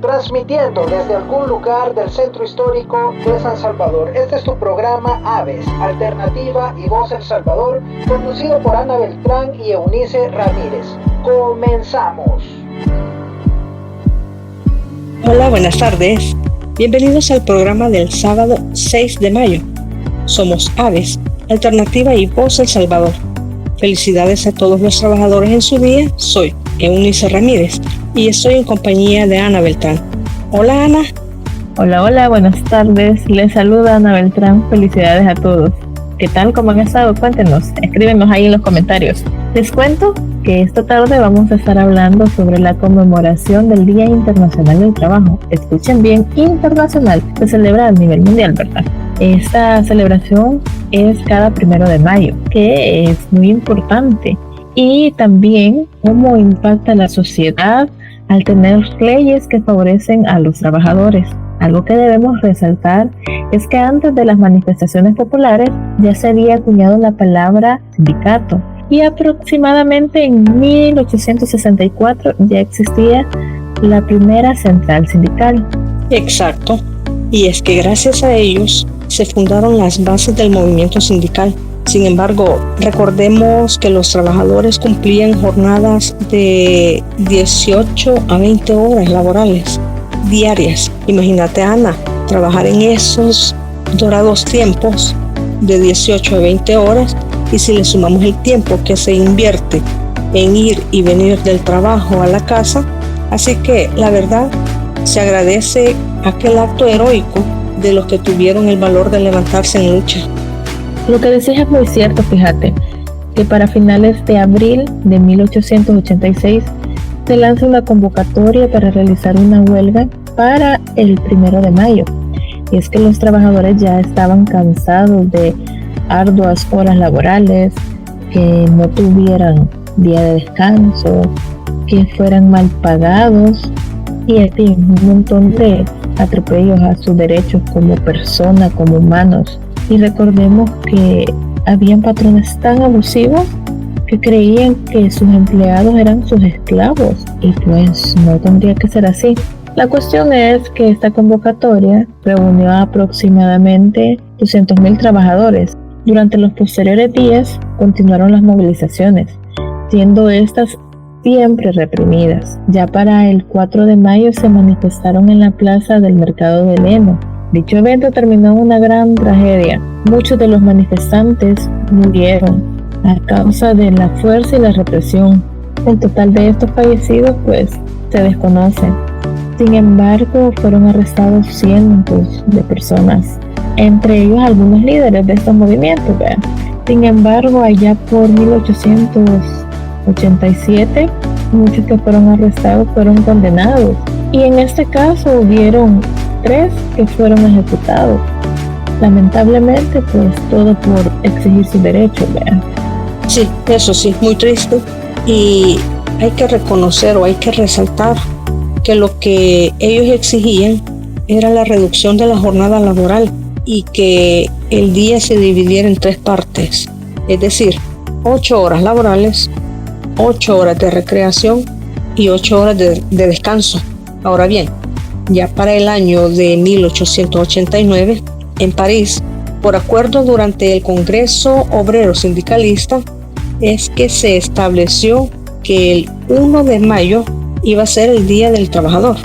transmitiendo desde algún lugar del centro histórico de San Salvador. Este es tu programa Aves, Alternativa y Voz El Salvador, conducido por Ana Beltrán y Eunice Ramírez. ¡Comenzamos! Hola, buenas tardes. Bienvenidos al programa del sábado 6 de mayo. Somos Aves, Alternativa y Voz El Salvador. Felicidades a todos los trabajadores en su día. Soy Eunice Ramírez y estoy en compañía de Ana Beltrán. Hola, Ana. Hola, buenas tardes. Les saluda Ana Beltrán. Felicidades a todos. ¿Qué tal? ¿Cómo han estado? Cuéntenos. Escríbenos ahí en los comentarios. Les cuento que esta tarde vamos a estar hablando sobre la conmemoración del Día Internacional del Trabajo. Escuchen bien, internacional. Se celebra a nivel mundial, ¿verdad? Esta celebración es cada 1 de mayo, que es muy importante. Y también cómo impacta la sociedad al tener leyes que favorecen a los trabajadores. Algo que debemos resaltar es que antes de las manifestaciones populares ya se había acuñado la palabra sindicato y aproximadamente en 1864 ya existía la primera central sindical. Exacto, y es que gracias a ellos se fundaron las bases del movimiento sindical. Sin embargo, recordemos que los trabajadores cumplían jornadas de 18 a 20 horas laborales diarias. Imagínate, Ana, trabajar en esos dorados tiempos de 18 a 20 horas, y si le sumamos el tiempo que se invierte en ir y venir del trabajo a la casa, así que la verdad se agradece aquel acto heroico de los que tuvieron el valor de levantarse en lucha. Lo que decías es muy cierto, fíjate, que para finales de abril de 1886 se lanza una convocatoria para realizar una huelga para el 1 de mayo. Y es que los trabajadores ya estaban cansados de arduas horas laborales, que no tuvieran día de descanso, que fueran mal pagados y en fin, un montón de atropellos a sus derechos como persona, como humanos. Y recordemos que habían patrones tan abusivos que creían que sus empleados eran sus esclavos y pues no tendría que ser así. La cuestión es que esta convocatoria reunió a aproximadamente 200,000 trabajadores. Durante los posteriores días continuaron las movilizaciones, siendo estas siempre reprimidas. Ya para el 4 de mayo se manifestaron en la plaza del Mercado de Leno. Dicho evento terminó en una gran tragedia. Muchos de los manifestantes murieron a causa de la fuerza y la represión. El total de estos fallecidos pues se desconoce. Sin embargo, fueron arrestados cientos de personas, entre ellos algunos líderes de estos movimientos, ¿verdad? Sin embargo, allá por 1887, muchos que fueron arrestados fueron condenados. Y en este caso hubieron 3 que fueron ejecutados. Lamentablemente, pues todo por exigir sus derechos, ¿verdad? Sí, eso sí, muy triste. Y hay que reconocer o hay que resaltar que lo que ellos exigían era la reducción de la jornada laboral y que el día se dividiera en 3 partes, es decir, 8 horas laborales, 8 horas de recreación y 8 horas de descanso. Ahora bien, ya para el año de 1889, en París, por acuerdo durante el Congreso Obrero Sindicalista, es que se estableció que el 1 de mayo iba a ser el Día del Trabajador.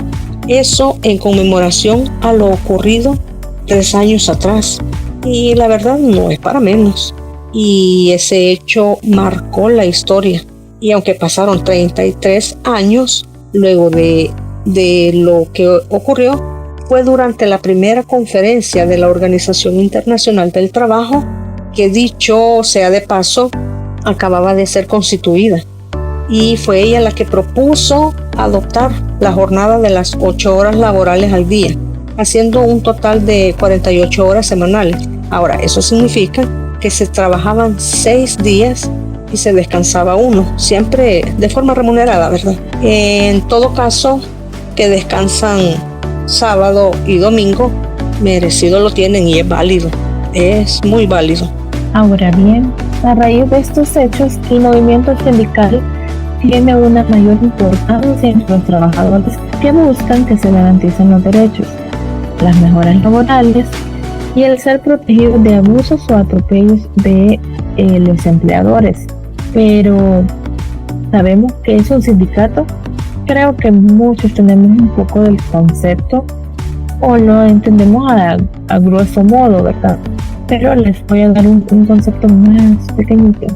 Eso en conmemoración a lo ocurrido 3 años atrás. Y la verdad no es para menos. Y ese hecho marcó la historia. Y aunque pasaron 33 años luego de lo que ocurrió, fue durante la primera conferencia de la Organización Internacional del Trabajo, que dicho sea de paso, acababa de ser constituida. Y fue ella la que propuso adoptar la jornada de las 8 horas laborales al día, haciendo un total de 48 horas semanales. Ahora, eso significa que se trabajaban 6 días y se descansaba 1, siempre de forma remunerada, ¿verdad? En todo caso, que descansan sábado y domingo, merecido lo tienen y es válido, es muy válido. Ahora bien, a raíz de estos hechos, el movimiento sindical tiene una mayor importancia entre los trabajadores que buscan que se garanticen los derechos, las mejoras laborales y el ser protegidos de abusos o atropellos de los empleadores. Pero ¿sabemos qué es un sindicato? Creo que muchos tenemos un poco del concepto o lo entendemos a grueso modo, ¿verdad? Pero les voy a dar un concepto más pequeñito.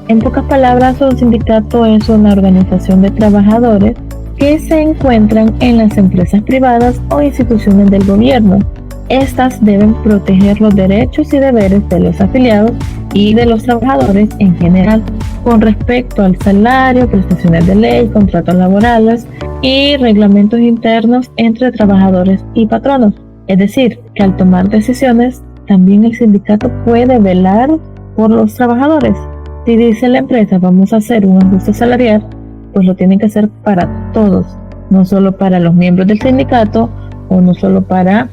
En pocas palabras, un sindicato es una organización de trabajadores que se encuentran en las empresas privadas o instituciones del gobierno. Estas deben proteger los derechos y deberes de los afiliados y de los trabajadores en general, con respecto al salario, prestaciones de ley, contratos laborales y reglamentos internos entre trabajadores y patronos. Es decir, que al tomar decisiones, también el sindicato puede velar por los trabajadores. Si dice la empresa vamos a hacer un ajuste salarial, pues lo tienen que hacer para todos, no solo para los miembros del sindicato o no solo para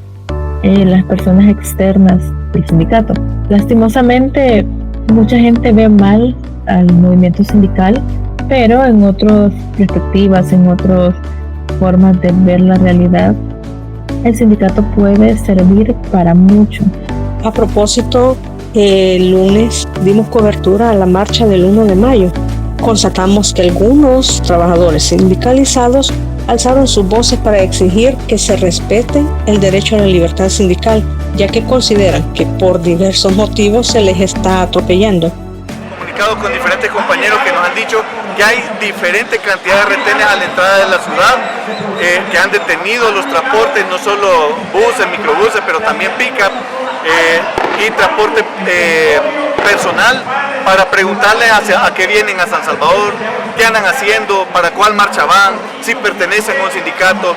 las personas externas del sindicato. Lastimosamente, mucha gente ve mal al movimiento sindical, pero en otras perspectivas, en otras formas de ver la realidad, el sindicato puede servir para mucho. A propósito, el lunes dimos cobertura a la marcha del 1 de mayo. Constatamos que algunos trabajadores sindicalizados alzaron sus voces para exigir que se respete el derecho a la libertad sindical, ya que consideran que por diversos motivos se les está atropellando. Comunicado con diferentes compañeros que nos han dicho que hay diferente cantidad de retenes a la entrada de la ciudad, que han detenido los transportes, no solo buses, microbuses, pero también pick-up y transporte personal, para preguntarle a qué vienen a San Salvador, qué andan haciendo, para cuál marcha van, si pertenecen a un sindicato.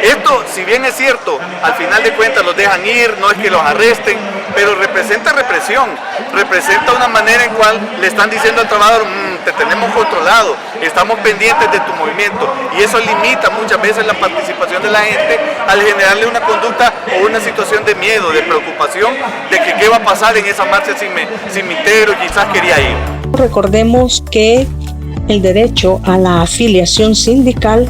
Esto, si bien es cierto, al final de cuentas los dejan ir, no es que los arresten, pero representa represión, representa una manera en cual le están diciendo al trabajador, te tenemos controlado, estamos pendientes de tu movimiento, y eso limita muchas veces la participación de la gente al generarle una conducta o una situación de miedo, de preocupación, de que qué va a pasar en esa marcha si me entero, quizás quería ir. Recordemos que el derecho a la afiliación sindical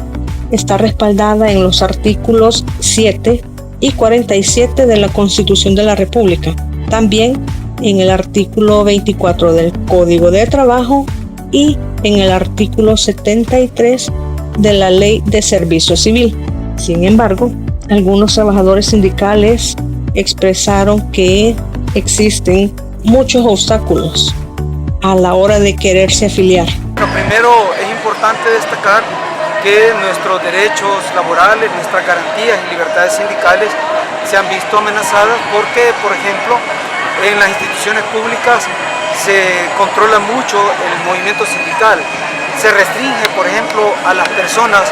está respaldada en los artículos 7 y 47 de la Constitución de la República, también en el artículo 24 del Código de Trabajo y en el artículo 73 de la Ley de Servicio Civil. Sin embargo, algunos trabajadores sindicales expresaron que existen muchos obstáculos a la hora de quererse afiliar. Bueno, primero es importante destacar que nuestros derechos laborales, nuestras garantías y libertades sindicales se han visto amenazadas porque, por ejemplo, en las instituciones públicas se controla mucho el movimiento sindical. Se restringe, por ejemplo, a las personas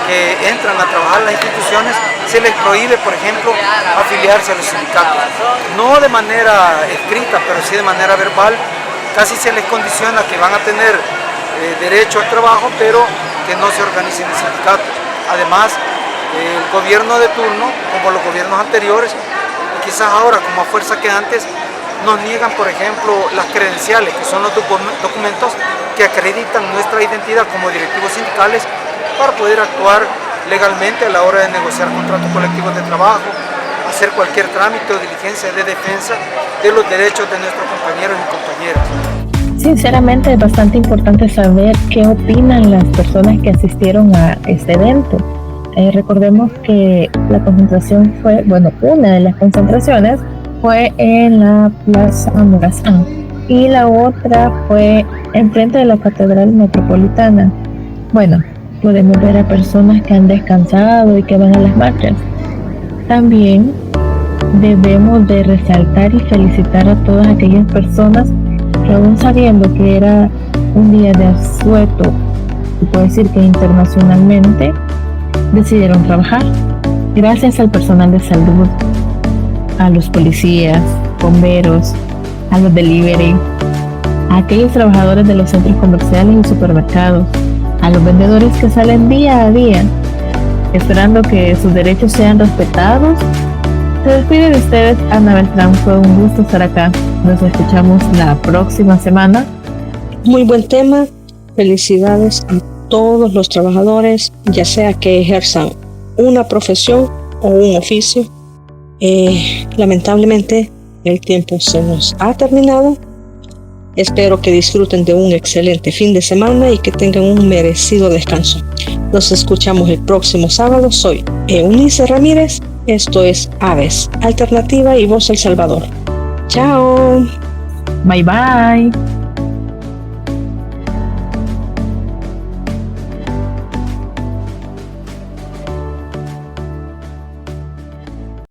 que entran a trabajar en las instituciones, se les prohíbe, por ejemplo, afiliarse a los sindicatos. No de manera escrita, pero sí de manera verbal. Casi se les condiciona que van a tener derecho al trabajo, pero que no se organicen en sindicatos. Además, el gobierno de turno, como los gobiernos anteriores, y quizás ahora con más fuerza que antes, nos niegan, por ejemplo, las credenciales, que son los documentos que acreditan nuestra identidad como directivos sindicales para poder actuar legalmente a la hora de negociar contratos colectivos de trabajo, hacer cualquier trámite o diligencia de defensa de los derechos de nuestros compañeros y compañeras. Sinceramente es bastante importante saber qué opinan las personas que asistieron a este evento. Recordemos que la concentración fue, una de las concentraciones fue en la Plaza Morazán y la otra fue enfrente de la Catedral Metropolitana. Bueno, podemos ver a personas que han descansado y que van a las marchas. También debemos de resaltar y felicitar a todas aquellas personas que aún sabiendo que era un día de asueto, se puede decir que internacionalmente, decidieron trabajar. Gracias al personal de salud, a los policías, bomberos, a los delivery, a aquellos trabajadores de los centros comerciales y supermercados, a los vendedores que salen día a día, esperando que sus derechos sean respetados. Se despide de ustedes Ana Beltrán, fue un gusto estar acá. Nos escuchamos la próxima semana. Muy buen tema Felicidades a todos los trabajadores, ya sea que ejerzan una profesión o un oficio. Lamentablemente el tiempo se nos ha terminado. Espero que disfruten de un excelente fin de semana y que tengan un merecido descanso. Nos escuchamos el próximo sábado. Soy Eunice Ramírez. Esto es Aves, Alternativa y Voz El Salvador. Chao. Bye bye.